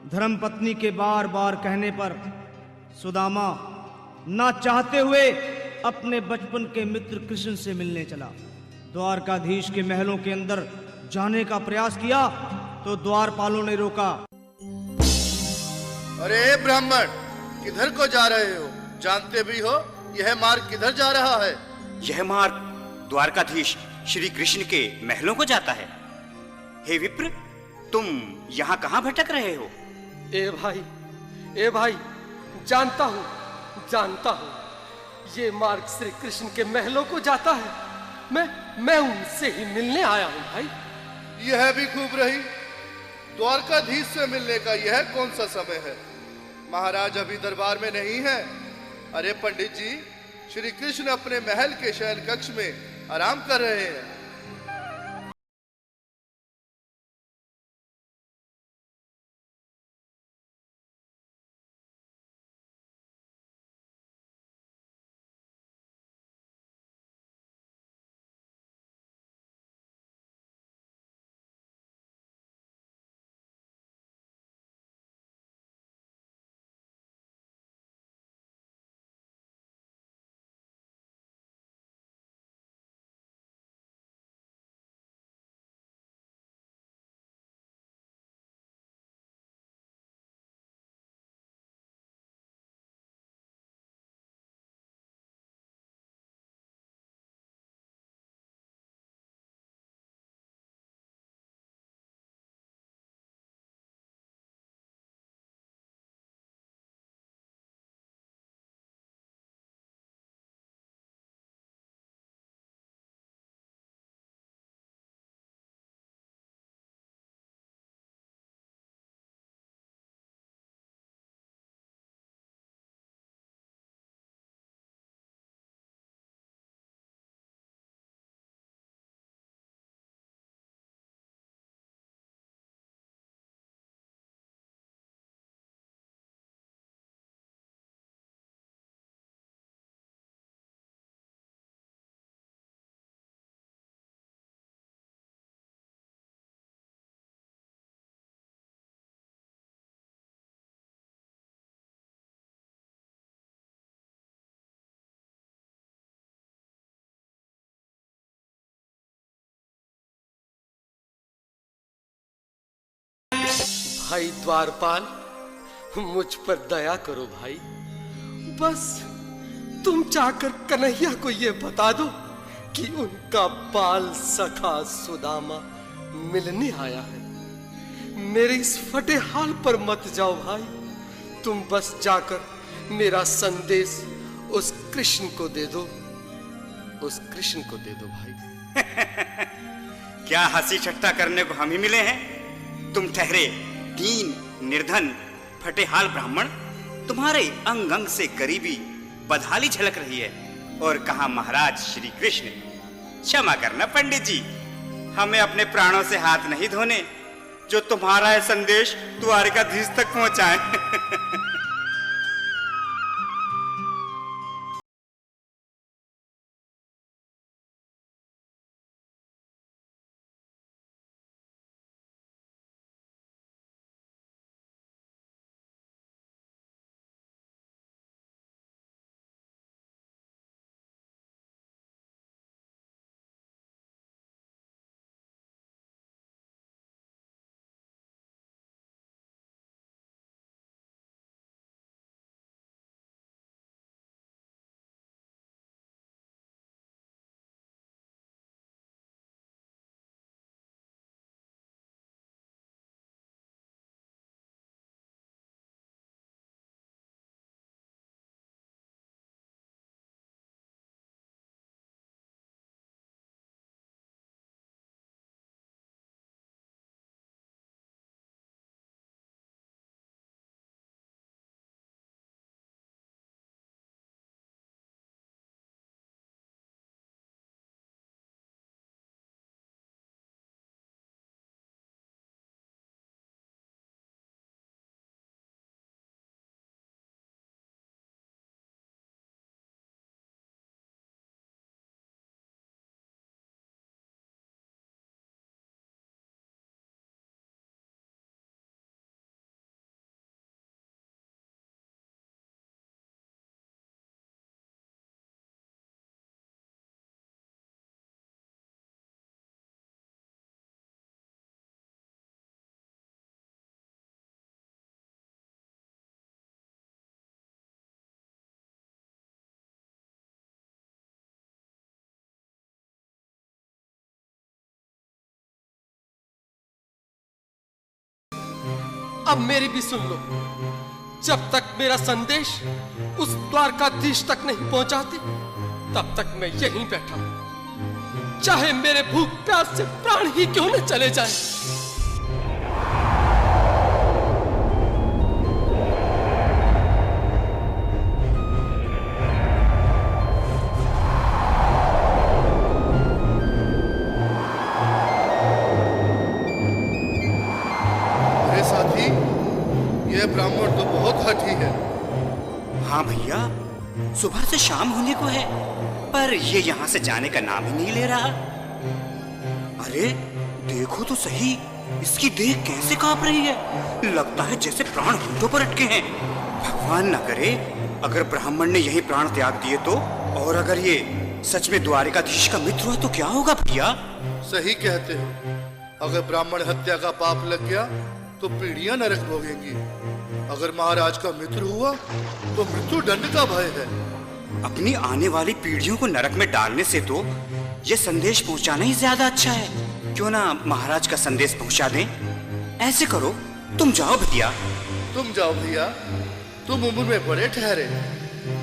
धर्मपत्नी के बार बार कहने पर सुदामा ना चाहते हुए अपने बचपन के मित्र कृष्ण से मिलने चला। द्वारकाधीश के महलों के अंदर जाने का प्रयास किया तो द्वारपालों ने रोका। अरे ब्राह्मण, किधर को जा रहे हो? जानते भी हो यह मार्ग किधर जा रहा है? यह मार्ग द्वारकाधीश श्री कृष्ण के महलों को जाता है। हे विप्र, तुम यहाँ कहाँ भटक रहे हो? ए भाई, जानता हूँ ये मार्ग श्री कृष्ण के महलों को जाता है। मैं उनसे ही मिलने आया हूँ भाई। यह भी खूब रही। द्वारकाधीश से मिलने का यह कौन सा समय है? महाराज अभी दरबार में नहीं है। अरे पंडित जी, श्री कृष्ण अपने महल के शयन कक्ष में आराम कर रहे हैं। भाई द्वारपाल, मुझ पर दया करो भाई। बस तुम जाकर कन्हैया को ये बता दो कि उनका बाल सखा सुदामा मिलने आया है। मेरे इस फटे हाल पर मत जाओ भाई। तुम बस जाकर मेरा संदेश उस कृष्ण को दे दो। भाई। क्या हंसी ठट्टा करने को हम ही मिले हैं? तुम ठहरे दीन निर्धन फटेहाल ब्राह्मण, तुम्हारे अंग अंग से गरीबी बदहाली झलक रही है। और कहा महाराज श्री कृष्ण। क्षमा करना पंडित जी, हमें अपने प्राणों से हाथ नहीं धोने जो तुम्हारा यह संदेश द्वारकाधीश तक पहुंचाए। अब मेरी भी सुन लो। जब तक मेरा संदेश उस द्वारकाधीश तक नहीं पहुंचाते, तब तक मैं यहीं बैठा हूं, चाहे मेरे भूख प्यास से प्राण ही क्यों न चले जाएं। ब्राह्मण तो बहुत हठी है। हाँ भैया, सुबह से शाम होने को है, पर ये यहाँ से जाने का नाम ही नहीं ले रहा। अरे देखो तो सही, इसकी देह कैसे कांप रही है। लगता है जैसे प्राण होठों पर अटके हैं। भगवान न करे अगर ब्राह्मण ने यही प्राण त्याग दिए तो, और अगर ये सच में द्वारिकाधीश का मित्र हुआ तो क्या होगा भैया? सही कहते हो। अगर ब्राह्मण हत्या का पाप लग गया तो पीढ़ियां नरक भोगेंगी। अगर महाराज का मित्र हुआ तो मृत्यु दंड का भय है। अपनी आने वाली पीढ़ियों को नरक में डालने से तो ये संदेश पहुंचाना ही ज्यादा अच्छा है। क्यों ना महाराज का संदेश पहुंचा दें। ऐसे करो, तुम जाओ भैया। तुम जाओ भैया, तुम उम्र में बड़े ठहरे,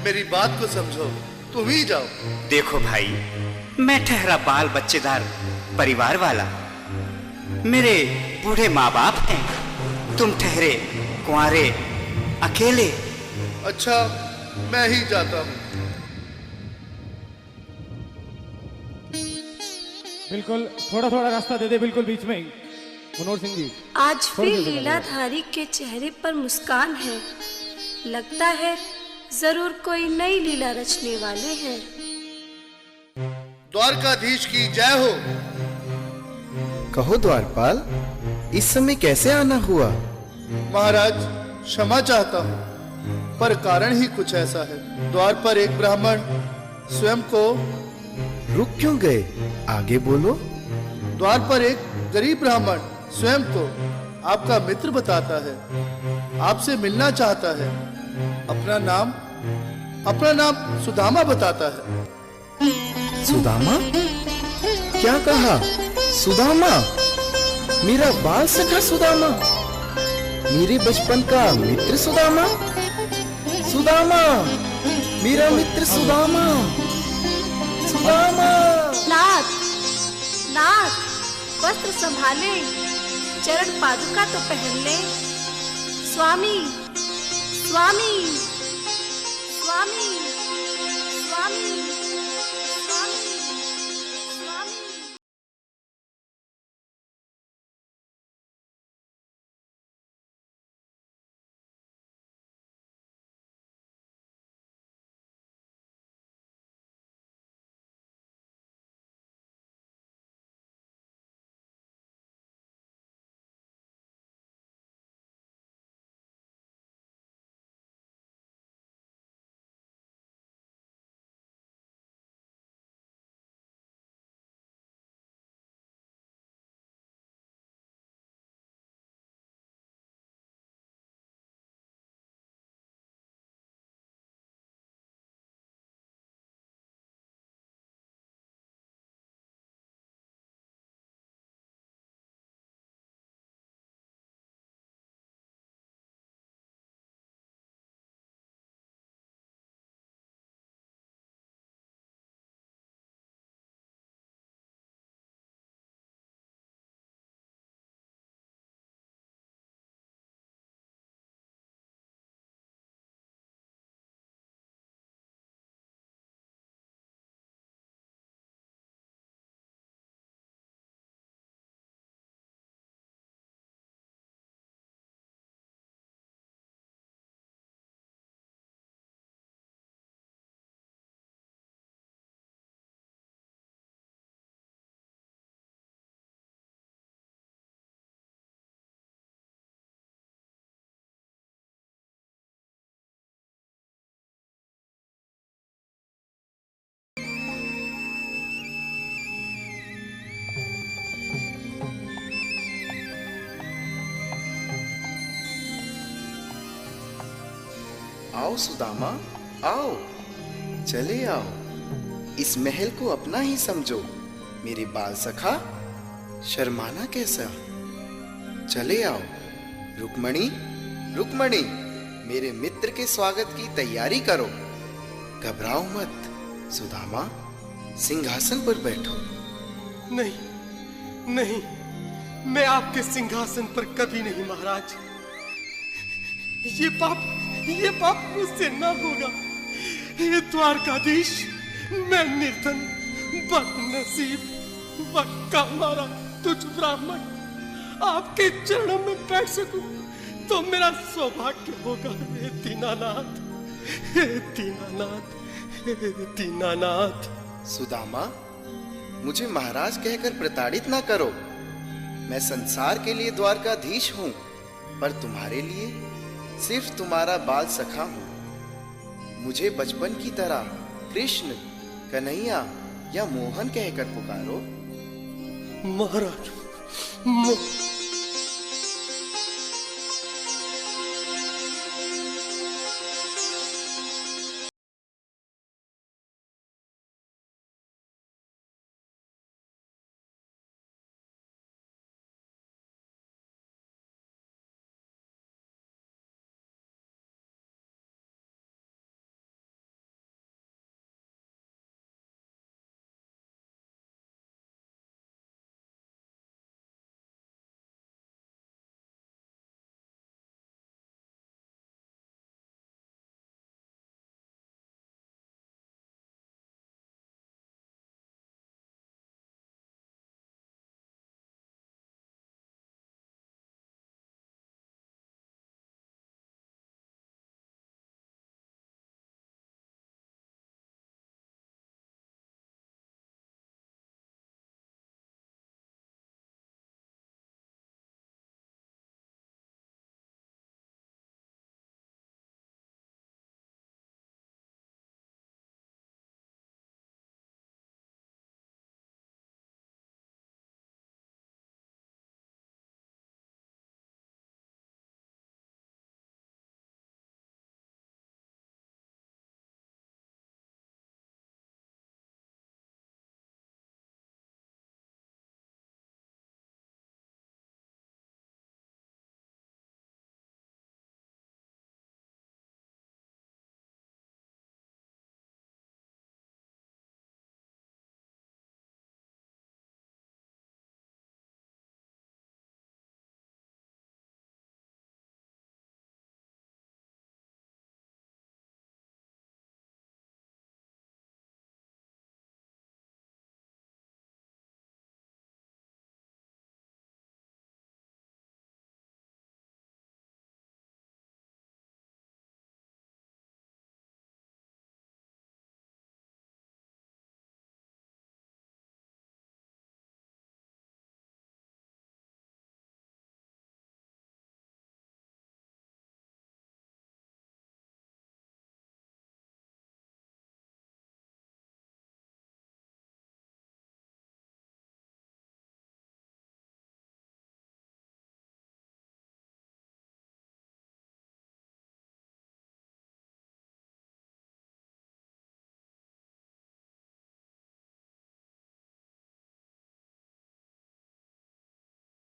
मेरी बात को समझो, तुम ही जाओ। देखो भाई, मैं ठहरा बाल बच्चेदार परिवार वाला, मेरे बूढ़े माँ बाप हैं, तुम ठहरे कुंवारे अकेले। अच्छा, मैं ही जाता हूँ। बिल्कुल, थोड़ा थोड़ा रास्ता दे दे, बिल्कुल बीच में ही। मनोहर सिंह जी, आज फिर लीलाधारी के चेहरे पर मुस्कान है। लगता है जरूर कोई नई लीला रचने वाले हैं। द्वारकाधीश की जय हो। कहो द्वारपाल, इस समय कैसे आना हुआ? महाराज, क्षमा चाहता हूँ, पर कारण ही कुछ ऐसा है। द्वार पर एक ब्राह्मण स्वयं को। रुक क्यों गए? आगे बोलो। द्वार पर एक गरीब ब्राह्मण स्वयं को आपका मित्र बताता है, आपसे मिलना चाहता है। अपना नाम सुदामा बताता है। सुदामा? क्या कहा? सुदामा? मेरा बाल सखा सुदामा? मेरे बचपन का मित्र सुदामा? सुदामा, मेरा मित्र सुदामा। सुदामा। नाथ, नाथ, वस्त्र संभाले, चरण पादुका तो पहन ले। स्वामी, स्वामी, स्वामी, स्वामी, स्वामी, स्वामी। आओ सुदामा, आओ, चले आओ। इस महल को अपना ही समझो। मेरे बाल सखा, शर्माना कैसा? चले आओ, रुक्मणी, रुक्मणी, मेरे मित्र के स्वागत की तैयारी करो। घबराओ मत। सुदामा, सिंहासन पर बैठो। नहीं नहीं, मैं आपके सिंहासन पर कभी नहीं महाराज। ये पाप मुझसे ना होगा। ये द्वारकाधीश, मैं निर्धन, बदनसीब, बक्का मारा तुझ ब्राह्मण आपके चरणों में बैठ सकूं तो मेरा सौभाग्य होगा। हे दीनानाथ, हे दीनानाथ, हे दीनानाथ। सुदामा, मुझे महाराज कहकर प्रताड़ित ना करो। मैं संसार के लिए द्वारकाधीश हूं, पर तुम्हारे लिए सिर्फ तुम्हारा बाल सखा हूं। मुझे बचपन की तरह कृष्ण, कन्हैया या मोहन कहकर पुकारो। महाराज,